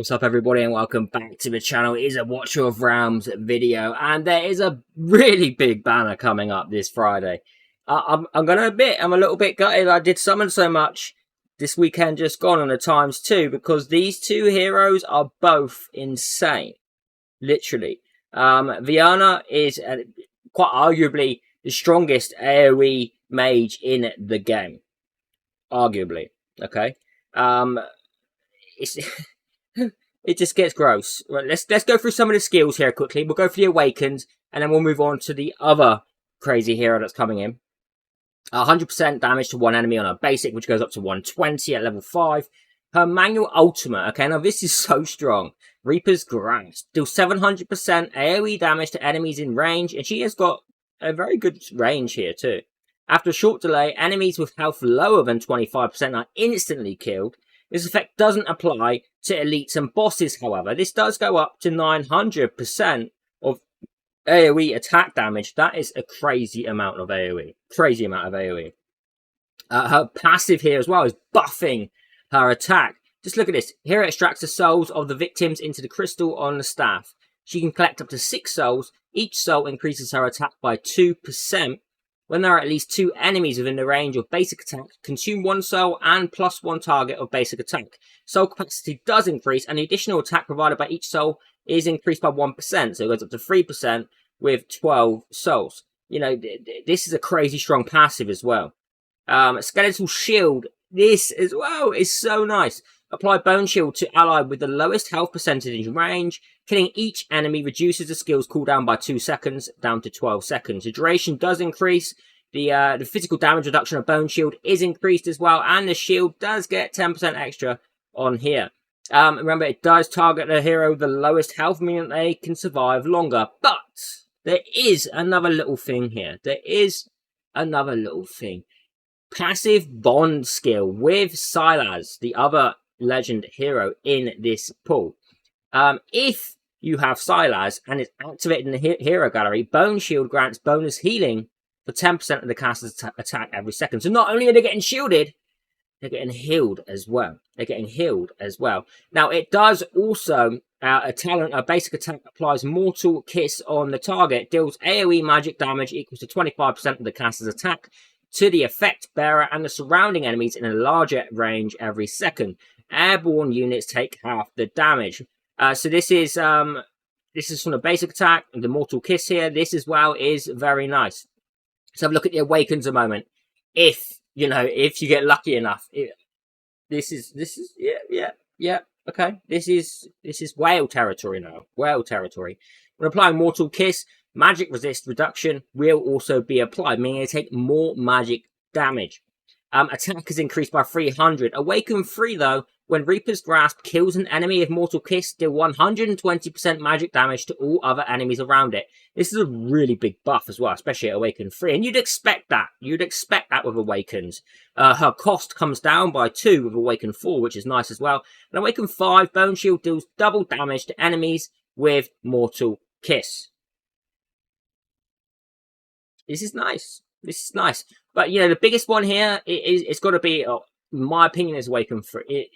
What's up everybody and welcome back to the channel. It is a Watcher of Realms video and there is a really big banner coming up this Friday. I'm gonna admit I'm a little bit gutted. I did summon so much this weekend just gone on a ×2 because these two heroes are both insane. Literally. Vierna is quite arguably the strongest AoE mage in the game. Arguably. Okay. It's it just gets gross. Right, let's go through some of the skills here quickly. We'll go for the Awakens, and then we'll move on to the other crazy hero that's coming in. 100% damage to one enemy on her basic, which goes up to 120 at level 5. Her manual ultimate, okay, now this is so strong. Reaper's Grasp. Deals 700% AoE damage to enemies in range, and she has got a very good range here too. After a short delay, enemies with health lower than 25% are instantly killed. This effect doesn't apply to elites and bosses, however. This does go up to 900% of AoE attack damage. That is a crazy amount of AoE. Crazy amount of AoE. Her passive here as well is buffing her attack. Just look at this. Here it extracts the souls of the victims into the crystal on the staff. She can collect up to 6 souls. Each soul increases her attack by 2%. When there are at least 2 enemies within the range of basic attack, consume 1 soul and +1 target of basic attack. Soul capacity does increase, and the additional attack provided by each soul is increased by 1%, so it goes up to 3% with 12 souls. You know, this is a crazy strong passive as well. Skeletal Shield, this as well is so nice. Apply Bone Shield to ally with the lowest health percentage in range. Killing each enemy reduces the skill's cooldown by 2 seconds, down to 12 seconds. The duration does increase. The physical damage reduction of Bone Shield is increased as well. And the shield does get 10% extra on here. Remember, it does target the hero with the lowest health, meaning they can survive longer. But there is another little thing here. There is another little thing. Passive Bond skill with Silas, the other legend hero in this pool. If you have Silas and it's activated in the hero gallery, Bone Shield grants bonus healing for 10% of the caster's attack every second. So not only are they getting shielded, they're getting healed as well. They're getting healed as well. Now it does also a basic attack applies Mortal Kiss on the target, deals AoE magic damage equals to 25% of the caster's attack to the effect bearer and the surrounding enemies in a larger range every second. Airborne units take half the damage. So this is from the basic attack, the Mortal Kiss here. This as well is very nice. Let's have a look at the Awakens a moment. If you get lucky enough, this is okay. This is whale territory now. Whale territory. When applying Mortal Kiss, magic resist reduction will also be applied, meaning they take more magic damage. Attack is increased by 300. Awaken 3 though. When Reaper's Grasp kills an enemy with Mortal Kiss, deal 120% magic damage to all other enemies around it. This is a really big buff as well, especially at Awaken 3. And you'd expect that. You'd expect that with Awakens. Her cost comes down by 2 with Awaken 4, which is nice as well. And Awaken 5, Bone Shield deals double damage to enemies with Mortal Kiss. This is nice. This is nice. But, the biggest one here, it's got to be, in my opinion, is Awaken 3.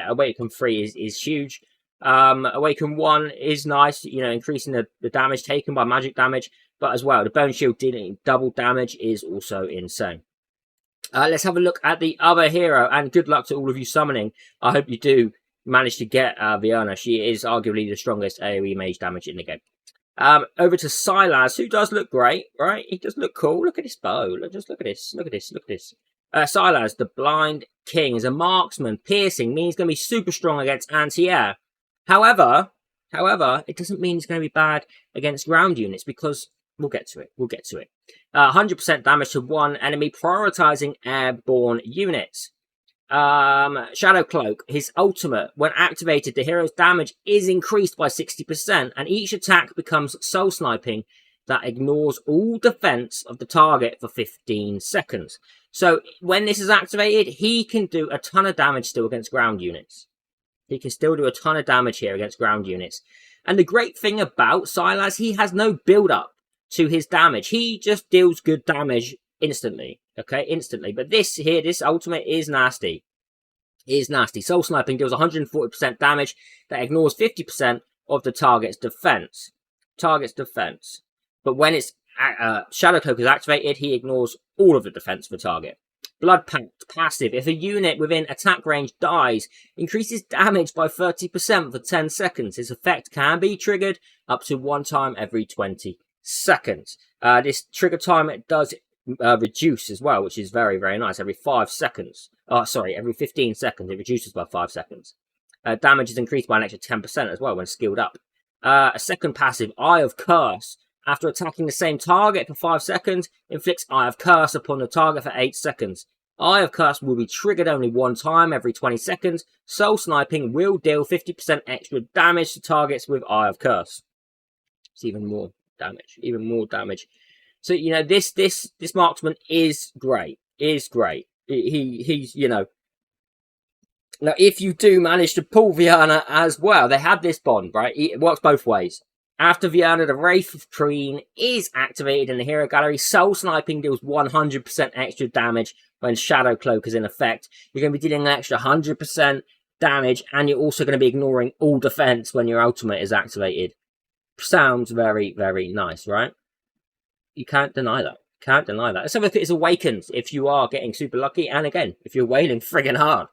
Awaken 3 is huge. Awaken 1 is nice, increasing the damage taken by magic damage. But as well, the Bone Shield dealing double damage is also insane. Let's have a look at the other hero. And good luck to all of you summoning. I hope you do manage to get Vierna. She is arguably the strongest AoE mage damage in the game. Over to Silas, who does look great, right? He does look cool. Look at his bow. Just look at this. Look at this. Look at this. Silas, the Blind King, is a marksman. Piercing means he's going to be super strong against anti-air. However, it doesn't mean he's going to be bad against ground units because we'll get to it. 100% damage to one enemy, prioritizing airborne units. Shadow Cloak, his ultimate, when activated, the hero's damage is increased by 60%, and each attack becomes soul sniping that ignores all defense of the target for 15 seconds. So when this is activated, he can do a ton of damage still against ground units. He can still do a ton of damage here against ground units. And the great thing about Silas, he has no build-up to his damage. He just deals good damage instantly. Okay, instantly. But this ultimate is nasty. is nasty. Soul Sniping deals 140% damage that ignores 50% of the target's defense. But when its Shadow Cloak is activated, he ignores all of the defense of the target. Blood Pact passive. If a unit within attack range dies, increases damage by 30% for 10 seconds. This effect can be triggered up to 1 time every 20 seconds. This trigger time it does reduce as well, which is very, very nice. Every 5 seconds. Every 15 seconds it reduces by 5 seconds. Damage is increased by an extra 10% as well when skilled up. A second passive, Eye of Curse. After attacking the same target for 5 seconds, inflicts Eye of Curse upon the target for 8 seconds. Eye of Curse will be triggered only 1 time every 20 seconds. Soul Sniping will deal 50% extra damage to targets with Eye of Curse. It's even more damage. So, you know, this marksman is great. He's, you know... Now, if you do manage to pull Vierna as well, they have this bond, right? It works both ways. After Vierna, the Wraith of Kreen is activated in the hero gallery. Soul Sniping deals 100% extra damage when Shadow Cloak is in effect. You're going to be dealing an extra 100% damage, and you're also going to be ignoring all defense when your ultimate is activated. Sounds very, very nice, right? You can't deny that. Let's have a look at his Awakens if you are getting super lucky, and again, if you're wailing friggin' hard.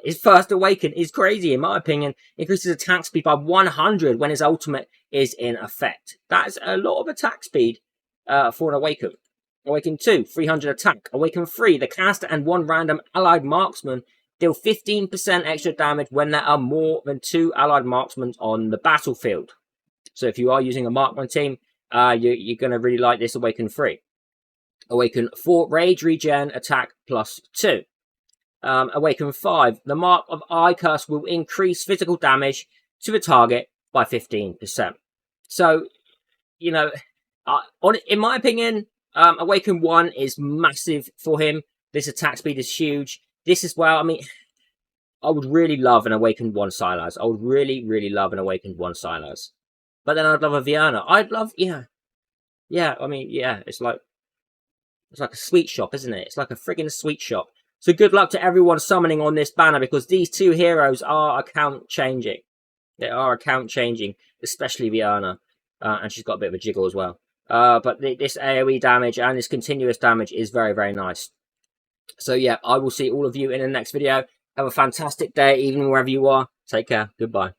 His first Awaken is crazy, in my opinion. Increases attack speed by 100 when his ultimate is in effect. That's a lot of attack speed for an Awaken. Awaken 2, 300 attack. Awaken 3, the caster and 1 random allied marksman deal 15% extra damage when there are more than 2 allied marksmen on the battlefield. So if you are using a marksman team, you're going to really like this Awaken 3. Awaken 4, Rage Regen, attack plus 2. Awaken 5, the Mark of Eye Curse will increase physical damage to the target by 15%. So, you know, in my opinion, Awaken 1 is massive for him. This attack speed is huge. This as well, I mean, I would really love an Awakened 1 Silas. I would really, really love an Awakened 1 Silas. But then I'd love a Vierna. It's like a sweet shop, isn't it? It's like a friggin' sweet shop. So good luck to everyone summoning on this banner, because these 2 heroes are account changing. They are account changing, especially Vierna. And she's got a bit of a jiggle as well. But this AoE damage and this continuous damage is very, very nice. So yeah, I will see all of you in the next video. Have a fantastic day, even wherever you are. Take care. Goodbye.